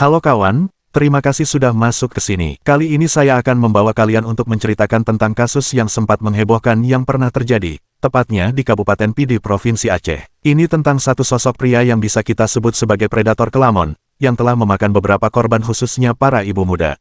Halo kawan, terima kasih sudah masuk ke sini. Kali ini saya akan membawa kalian untuk menceritakan tentang kasus yang sempat menghebohkan yang pernah terjadi, tepatnya di Kabupaten Pidi, Provinsi Aceh. Ini tentang satu sosok pria yang bisa kita sebut sebagai predator kelamon, yang telah memakan beberapa korban khususnya para ibu muda.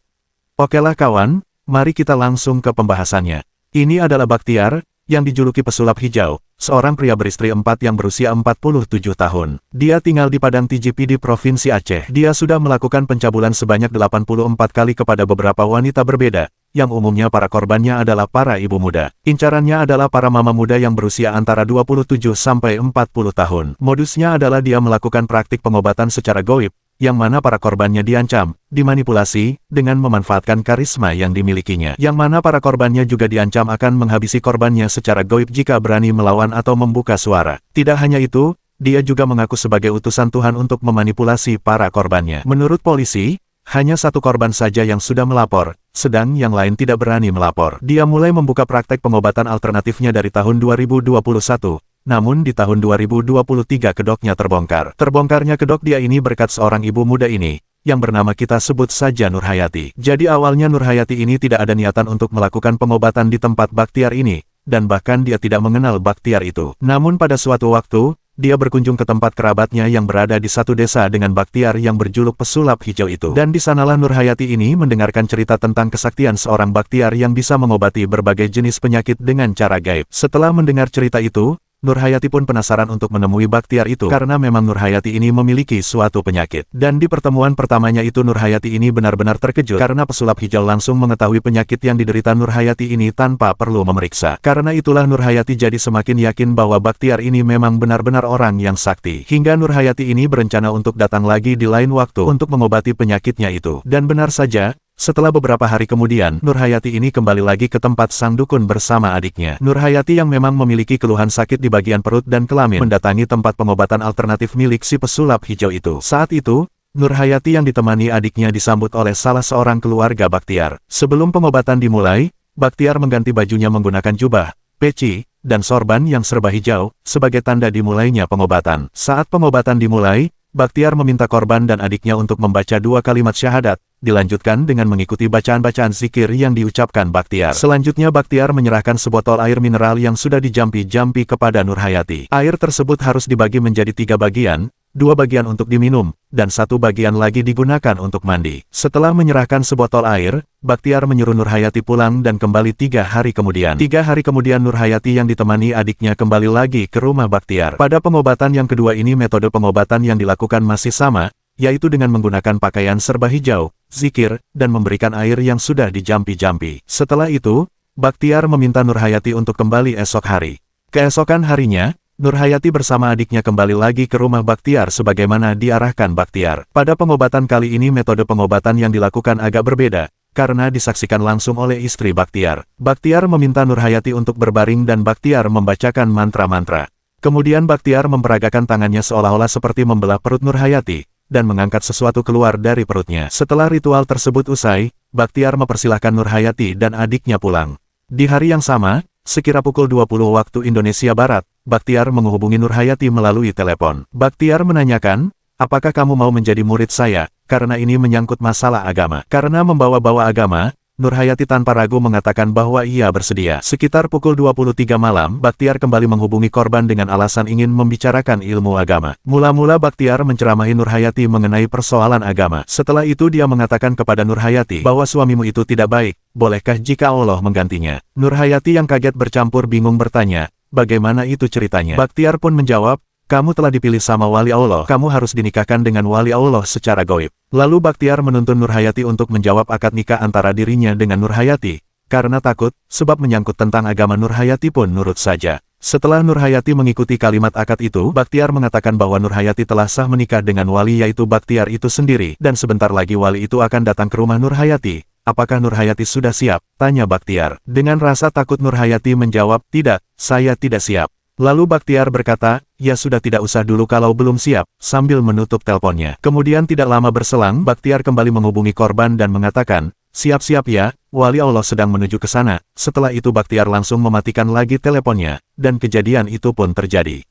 Okelah kawan, mari kita langsung ke pembahasannya. Ini adalah Bakhtiar, yang dijuluki pesulap hijau, seorang pria beristri 4 yang berusia 47 tahun. Dia tinggal di Padang Tijipi di Provinsi Aceh. Dia sudah melakukan pencabulan sebanyak 84 kali kepada beberapa wanita berbeda, yang umumnya para korbannya adalah para ibu muda. Incarannya adalah para mama muda yang berusia antara 27 sampai 40 tahun. Modusnya adalah dia melakukan praktik pengobatan secara goib, yang mana para korbannya diancam, dimanipulasi, dengan memanfaatkan karisma yang dimilikinya. Yang mana para korbannya juga diancam akan menghabisi korbannya secara goib jika berani melawan atau membuka suara. Tidak hanya itu, dia juga mengaku sebagai utusan Tuhan untuk memanipulasi para korbannya. Menurut polisi, hanya satu korban saja yang sudah melapor, sedang yang lain tidak berani melapor. Dia mulai membuka praktek pengobatan alternatifnya dari tahun 2021. Namun di tahun 2023 kedoknya terbongkar. Terbongkarnya kedok dia ini berkat seorang ibu muda ini, yang bernama kita sebut saja Nurhayati. Jadi awalnya Nurhayati ini tidak ada niatan untuk melakukan pengobatan di tempat Bakhtiar ini, dan bahkan dia tidak mengenal Bakhtiar itu. Namun pada suatu waktu, dia berkunjung ke tempat kerabatnya yang berada di satu desa dengan Bakhtiar yang berjuluk pesulap hijau itu. Dan di sanalah Nurhayati ini mendengarkan cerita tentang kesaktian seorang Bakhtiar yang bisa mengobati berbagai jenis penyakit dengan cara gaib. Setelah mendengar cerita itu, Nurhayati pun penasaran untuk menemui Bakhtiar itu karena memang Nurhayati ini memiliki suatu penyakit. Dan di pertemuan pertamanya itu Nurhayati ini benar-benar terkejut karena pesulap hijau langsung mengetahui penyakit yang diderita Nurhayati ini tanpa perlu memeriksa. Karena itulah Nurhayati jadi semakin yakin bahwa Bakhtiar ini memang benar-benar orang yang sakti. Hingga Nurhayati ini berencana untuk datang lagi di lain waktu untuk mengobati penyakitnya itu. Dan benar saja, setelah beberapa hari kemudian, Nurhayati ini kembali lagi ke tempat sang dukun bersama adiknya. Nurhayati yang memang memiliki keluhan sakit di bagian perut dan kelamin mendatangi tempat pengobatan alternatif milik si pesulap hijau itu. Saat itu, Nurhayati yang ditemani adiknya disambut oleh salah seorang keluarga Bakhtiar. Sebelum pengobatan dimulai, Bakhtiar mengganti bajunya menggunakan jubah, peci, dan sorban yang serba hijau, sebagai tanda dimulainya pengobatan. Saat pengobatan dimulai, Bakhtiar meminta korban dan adiknya untuk membaca 2 kalimat syahadat, dilanjutkan dengan mengikuti bacaan-bacaan zikir yang diucapkan Bakhtiar. Selanjutnya Bakhtiar menyerahkan sebotol air mineral yang sudah dijampi-jampi kepada Nurhayati. Air tersebut harus dibagi menjadi 3 bagian, 2 bagian untuk diminum, dan 1 bagian lagi digunakan untuk mandi. Setelah menyerahkan sebotol air, Bakhtiar menyuruh Nurhayati pulang dan kembali 3 hari kemudian. 3 hari kemudian Nurhayati yang ditemani adiknya kembali lagi ke rumah Bakhtiar. Pada pengobatan yang kedua ini metode pengobatan yang dilakukan masih sama, yaitu dengan menggunakan pakaian serba hijau, zikir, dan memberikan air yang sudah dijampi-jampi. Setelah itu, Bakhtiar meminta Nurhayati untuk kembali esok hari. Keesokan harinya, Nurhayati bersama adiknya kembali lagi ke rumah Bakhtiar sebagaimana diarahkan Bakhtiar. Pada pengobatan kali ini metode pengobatan yang dilakukan agak berbeda, karena disaksikan langsung oleh istri Bakhtiar. Bakhtiar meminta Nurhayati untuk berbaring dan Bakhtiar membacakan mantra-mantra. Kemudian Bakhtiar memperagakan tangannya seolah-olah seperti membelah perut Nurhayati, dan mengangkat sesuatu keluar dari perutnya. Setelah ritual tersebut usai, Bakhtiar mempersilahkan Nurhayati dan adiknya pulang. Di hari yang sama, sekira pukul 20 waktu Indonesia Barat, Bakhtiar menghubungi Nurhayati melalui telepon. Bakhtiar menanyakan, apakah kamu mau menjadi murid saya, karena ini menyangkut masalah agama. Karena membawa-bawa agama, Nurhayati tanpa ragu mengatakan bahwa ia bersedia. Sekitar pukul 23 malam, Bakhtiar kembali menghubungi korban dengan alasan ingin membicarakan ilmu agama. Mula-mula Bakhtiar menceramahi Nurhayati mengenai persoalan agama. Setelah itu dia mengatakan kepada Nurhayati bahwa suamimu itu tidak baik, bolehkah jika Allah menggantinya? Nurhayati yang kaget bercampur bingung bertanya, bagaimana itu ceritanya? Bakhtiar pun menjawab, kamu telah dipilih sama wali Allah, kamu harus dinikahkan dengan wali Allah secara goib. Lalu Bakhtiar menuntun Nurhayati untuk menjawab akad nikah antara dirinya dengan Nurhayati. Karena takut, sebab menyangkut tentang agama Nurhayati pun nurut saja. Setelah Nurhayati mengikuti kalimat akad itu, Bakhtiar mengatakan bahwa Nurhayati telah sah menikah dengan wali yaitu Bakhtiar itu sendiri, dan sebentar lagi wali itu akan datang ke rumah Nurhayati. Apakah Nurhayati sudah siap? Tanya Bakhtiar. Dengan rasa takut Nurhayati menjawab, tidak, saya tidak siap. Lalu Bakhtiar berkata, ya sudah tidak usah dulu kalau belum siap, sambil menutup teleponnya. Kemudian tidak lama berselang, Bakhtiar kembali menghubungi korban dan mengatakan, siap-siap ya, wali Allah sedang menuju ke sana. Setelah itu Bakhtiar langsung mematikan lagi teleponnya, dan kejadian itu pun terjadi.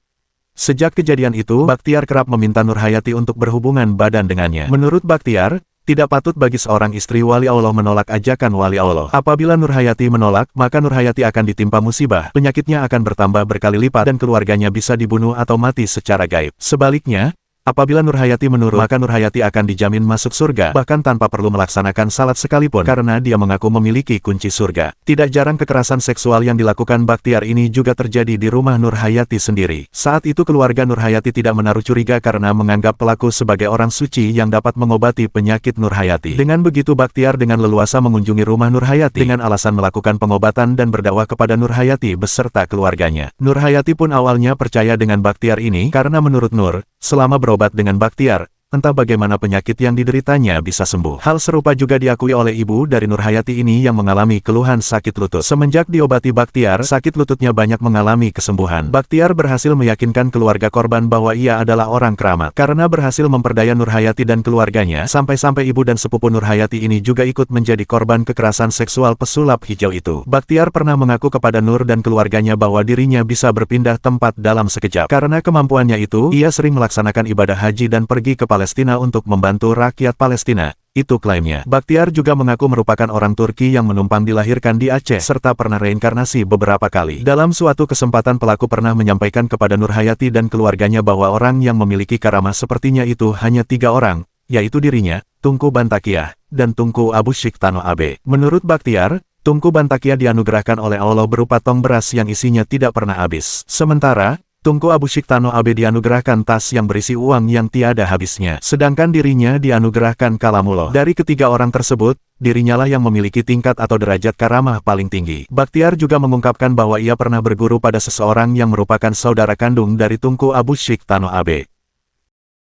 Sejak kejadian itu, Bakhtiar kerap meminta Nurhayati untuk berhubungan badan dengannya. Menurut Bakhtiar, tidak patut bagi seorang istri wali Allah menolak ajakan wali Allah. Apabila Nurhayati menolak, maka Nurhayati akan ditimpa musibah, penyakitnya akan bertambah berkali lipat dan keluarganya bisa dibunuh atau mati secara gaib. Sebaliknya, apabila Nurhayati menurut, maka Nurhayati akan dijamin masuk surga, bahkan tanpa perlu melaksanakan salat sekalipun, karena dia mengaku memiliki kunci surga. Tidak jarang kekerasan seksual yang dilakukan Bakhtiar ini juga terjadi di rumah Nurhayati sendiri. Saat itu keluarga Nurhayati tidak menaruh curiga karena menganggap pelaku sebagai orang suci yang dapat mengobati penyakit Nurhayati. Dengan begitu Bakhtiar dengan leluasa mengunjungi rumah Nurhayati dengan alasan melakukan pengobatan dan berdakwah kepada Nurhayati beserta keluarganya. Nurhayati pun awalnya percaya dengan Bakhtiar ini karena menurut Nur, selama berobat dengan Bakhtiar, entah bagaimana penyakit yang dideritanya bisa sembuh. Hal serupa juga diakui oleh ibu dari Nurhayati ini yang mengalami keluhan sakit lutut. Semenjak diobati Bakhtiar, sakit lututnya banyak mengalami kesembuhan. Bakhtiar berhasil meyakinkan keluarga korban bahwa ia adalah orang keramat. Karena berhasil memperdaya Nurhayati dan keluarganya, sampai-sampai ibu dan sepupu Nurhayati ini juga ikut menjadi korban kekerasan seksual pesulap hijau itu. Bakhtiar pernah mengaku kepada Nur dan keluarganya bahwa dirinya bisa berpindah tempat dalam sekejap. Karena kemampuannya itu, ia sering melaksanakan ibadah haji dan pergi ke Palestina untuk membantu rakyat Palestina. Itu klaimnya. Bakhtiar juga mengaku merupakan orang Turki yang menumpang dilahirkan di Aceh, serta pernah reinkarnasi beberapa kali. Dalam suatu kesempatan pelaku pernah menyampaikan kepada Nurhayati dan keluarganya bahwa orang yang memiliki karamah sepertinya itu hanya 3 orang, yaitu dirinya, Tunku Bantakiah, dan Tunku Abu Syik Tano Abe. Menurut Bakhtiar, Tunku Bantakiah dianugerahkan oleh Allah berupa tong beras yang isinya tidak pernah habis. Sementara, Tunku Abu Syik Tano Abe dianugerahkan tas yang berisi uang yang tiada habisnya. Sedangkan dirinya dianugerahkan kalamullah. Dari ketiga orang tersebut, dirinya lah yang memiliki tingkat atau derajat karamah paling tinggi. Bakhtiar juga mengungkapkan bahwa ia pernah berguru pada seseorang yang merupakan saudara kandung dari Tunku Abu Syik Tano Abe.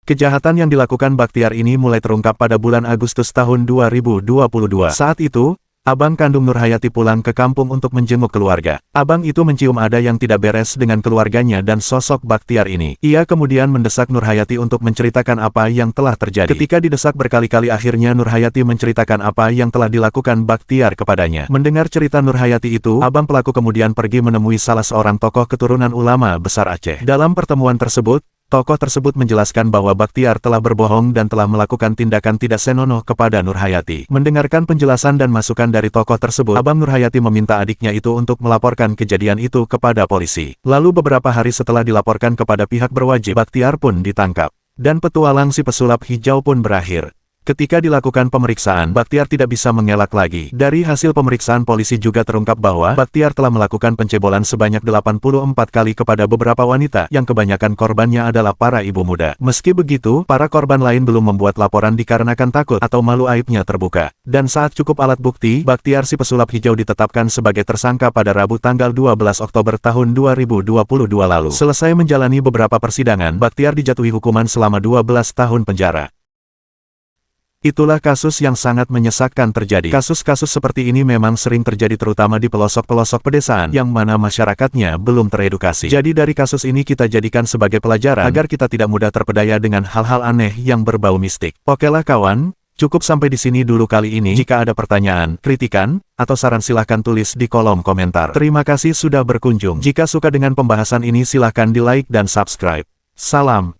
Kejahatan yang dilakukan Bakhtiar ini mulai terungkap pada bulan Agustus tahun 2022. Saat itu, abang kandung Nurhayati pulang ke kampung untuk menjenguk keluarga. Abang itu mencium ada yang tidak beres dengan keluarganya dan sosok Bakhtiar ini. Ia kemudian mendesak Nurhayati untuk menceritakan apa yang telah terjadi. Ketika didesak berkali-kali akhirnya Nurhayati menceritakan apa yang telah dilakukan Bakhtiar kepadanya. Mendengar cerita Nurhayati itu, abang pelaku kemudian pergi menemui salah seorang tokoh keturunan ulama besar Aceh. Dalam pertemuan tersebut, tokoh tersebut menjelaskan bahwa Bakhtiar telah berbohong dan telah melakukan tindakan tidak senonoh kepada Nurhayati. Mendengarkan penjelasan dan masukan dari tokoh tersebut, abang Nurhayati meminta adiknya itu untuk melaporkan kejadian itu kepada polisi. Lalu beberapa hari setelah dilaporkan kepada pihak berwajib, Bakhtiar pun ditangkap. Dan petualang si pesulap hijau pun berakhir. Ketika dilakukan pemeriksaan, Bakhtiar tidak bisa mengelak lagi. Dari hasil pemeriksaan polisi juga terungkap bahwa Bakhtiar telah melakukan pencebolan sebanyak 84 kali kepada beberapa wanita, yang kebanyakan korbannya adalah para ibu muda. Meski begitu, para korban lain belum membuat laporan dikarenakan takut atau malu aibnya terbuka. Dan saat cukup alat bukti, Bakhtiar si pesulap hijau ditetapkan sebagai tersangka pada Rabu tanggal 12 Oktober tahun 2022 lalu. Selesai menjalani beberapa persidangan, Bakhtiar dijatuhi hukuman selama 12 tahun penjara. Itulah kasus yang sangat menyesakkan terjadi. Kasus-kasus seperti ini memang sering terjadi terutama di pelosok-pelosok pedesaan yang mana masyarakatnya belum teredukasi. Jadi dari kasus ini kita jadikan sebagai pelajaran agar kita tidak mudah terpedaya dengan hal-hal aneh yang berbau mistik. Okelah kawan, cukup sampai di sini dulu kali ini. Jika ada pertanyaan, kritikan, atau saran silahkan tulis di kolom komentar. Terima kasih sudah berkunjung. Jika suka dengan pembahasan ini silahkan di like dan subscribe. Salam.